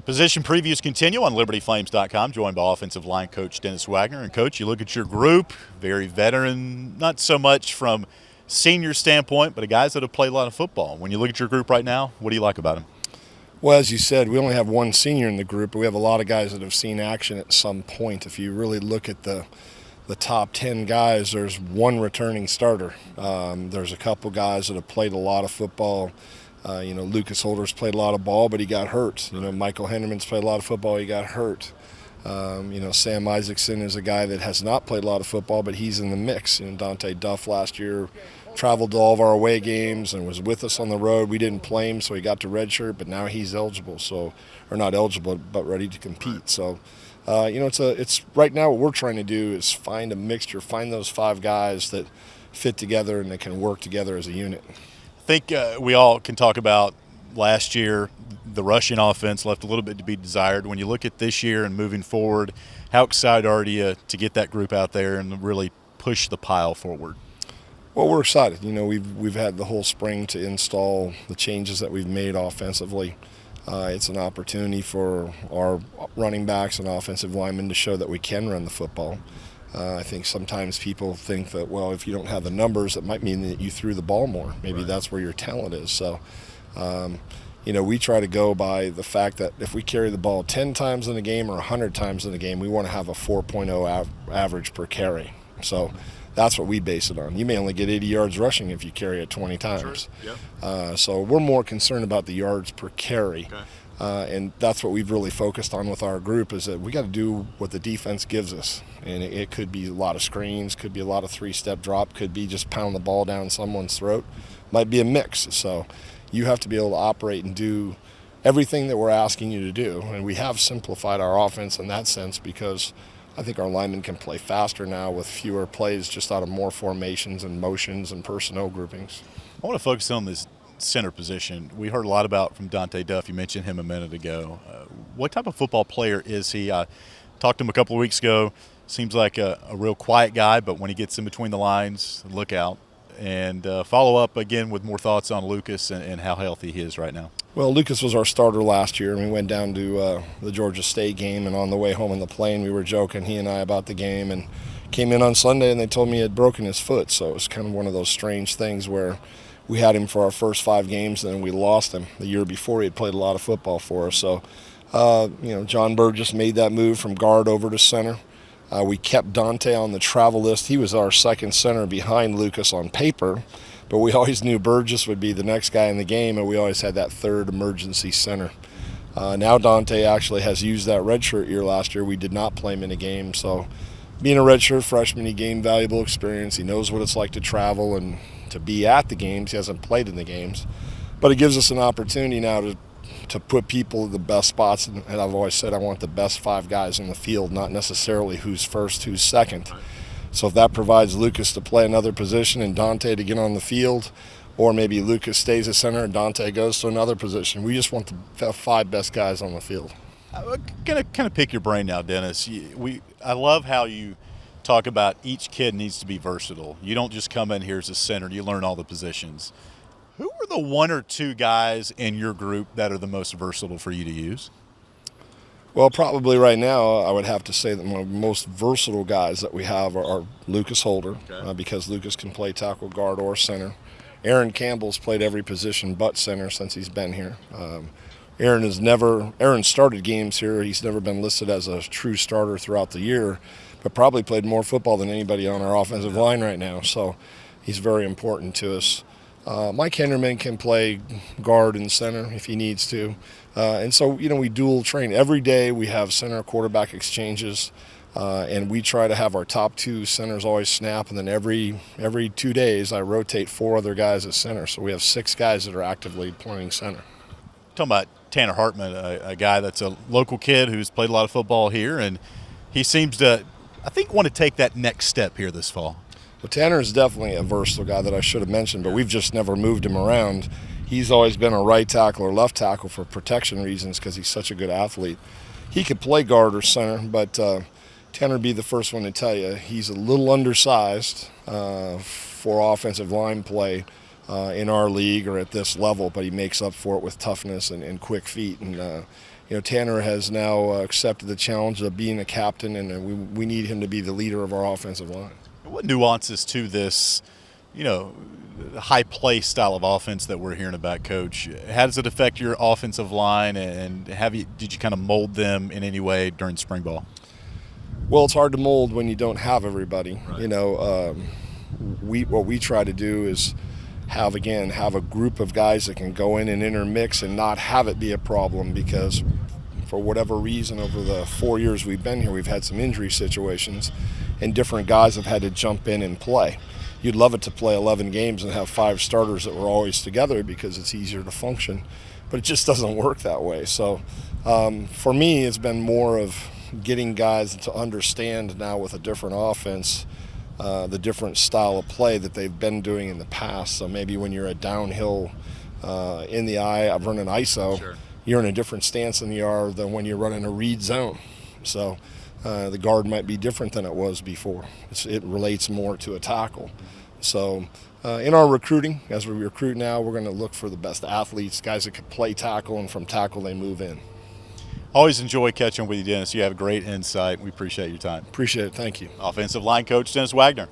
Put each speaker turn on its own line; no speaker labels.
Position previews continue on LibertyFlames.com, joined by offensive line coach Dennis Wagner. And, Coach, you look at your group, very veteran, not so much from senior standpoint, but guys that have played a lot of football. When you look at your group right now, what do you like about them?
Well, as you said, we only have one senior in the group, but we have a lot of guys that have seen action at some point. If you really look at the top 10 guys, there's one returning starter. There's a couple guys that have played a lot of football. Lucas Holder's played a lot of ball, but he got hurt. Michael Henderman's played a lot of football, he got hurt. Sam Isaacson is a guy that has not played a lot of football, but he's in the mix. Dante Duff last year traveled to all of our away games and was with us on the road. We didn't play him, so he got to redshirt, but now he's eligible, or not eligible, but ready to compete. So, it's right now what we're trying to do is find a mixture, find those 5 guys that fit together and that can work together as a unit.
I think we all can talk about last year. The rushing offense left a little bit to be desired. When you look at this year and moving forward, how excited are you to get that group out there and really push the pile forward?
Well, we're excited. We've had the whole spring to install the changes that we've made offensively. It's an opportunity for our running backs and offensive linemen to show that we can run the football. I think sometimes people think that, well, if you don't have the numbers, it might mean that you threw the ball more. Maybe that's where your talent is. So, we try to go by the fact that if we carry the ball 10 times in a game or 100 times in a game, we want to have a 4.0 average per carry. So that's what we base it on. You may only get 80 yards rushing if you carry it 20 times.
Sure. Yep.
So we're more concerned about the yards per carry.
Okay.
And that's what we've really focused on with our group, is that we got to do what the defense gives us. And it could be a lot of screens, could be a lot of 3-step drop, could be just pound the ball down someone's throat. Might be a mix. So you have to be able to operate and do everything that we're asking you to do. And we have simplified our offense in that sense, because I think our linemen can play faster now with fewer plays, just out of more formations and motions and personnel groupings.
I want to focus on this center position. We heard a lot about from Dante Duff. You mentioned him a minute ago. What type of football player is he? I talked to him a couple of weeks ago. Seems like a real quiet guy, but when he gets in between the lines, look out. And follow up again with more thoughts on Lucas and how healthy he is right now.
Well, Lucas was our starter last year, and we went down to the Georgia State game, and on the way home in the plane, we were joking, he and I, about the game, and came in on Sunday, and they told me he had broken his foot. So it was kind of one of those strange things where we had him for our first 5 games, and then we lost him. The year before, he had played a lot of football for us. So, John Burgess made that move from guard over to center. We kept Dante on the travel list. He was our second center behind Lucas on paper, but we always knew Burgess would be the next guy in the game, and we always had that third emergency center. Now Dante actually has used that redshirt year last year. We did not play him in a game, so being a redshirt freshman, he gained valuable experience. He knows what it's like to travel and to be at the games. He hasn't played in the games, but it gives us an opportunity now to put people in the best spots. And I've always said I want the best 5 guys in the field, not necessarily who's first, who's second. So if that provides Lucas to play another position and Dante to get on the field, or maybe Lucas stays at center and Dante goes to another position, we just want the 5 best guys on the field.
I'm going to kind of pick your brain now, Dennis. I love how you talk about each kid needs to be versatile. You don't just come in here as a center. You learn all the positions. Who are the 1 or 2 guys in your group that are the most versatile for you to use?
Well, probably right now I would have to say that the most versatile guys that we have are Lucas Holder, because Lucas can play tackle, guard, or center. Aaron Campbell's played every position but center since he's been here. Aaron started games here. He's never been listed as a true starter throughout the year, but probably played more football than anybody on our offensive line right now. So he's very important to us. Mike Henderman can play guard and center if he needs to. And so, we dual train. Every day we have center quarterback exchanges, and we try to have our top 2 centers always snap, and then every 2 days I rotate 4 other guys at center. So we have 6 guys that are actively playing center.
Talking about Tanner Hartman, a guy that's a local kid who's played a lot of football here, and he seems to, I think, want to take that next step here this fall.
Well, Tanner is definitely a versatile guy that I should have mentioned, but we've just never moved him around. He's always been a right tackle or left tackle for protection reasons because he's such a good athlete. He could play guard or center, but Tanner would be the first one to tell you he's a little undersized for offensive line play in our league or at this level, but he makes up for it with toughness and quick feet. And Tanner has now accepted the challenge of being a captain, and we need him to be the leader of our offensive line.
What nuances to this, high play style of offense that we're hearing about, Coach? How does it affect your offensive line, and did you kind of mold them in any way during spring ball?
Well, it's hard to mold when you don't have everybody.
Right.
What we try to do is have a group of guys that can go in and intermix and not have it be a problem, because for whatever reason over the 4 years we've been here, we've had some injury situations and different guys have had to jump in and play. You'd love it to play 11 games and have 5 starters that were always together because it's easier to function, but it just doesn't work that way. So for me, it's been more of getting guys to understand now with a different offense the different style of play that they've been doing in the past. So maybe when you're a downhill in the eye, I'm running ISO,
Sure.
You're in a different stance than you are than when you're running a read zone. So the guard might be different than it was before. It relates more to a tackle. So in our recruiting, as we recruit now, we're going to look for the best athletes, guys that can play tackle, and from tackle they move in.
Always enjoy catching with you, Dennis. You have great insight. We appreciate your time.
Appreciate it. Thank you.
Offensive line coach Dennis Wagner.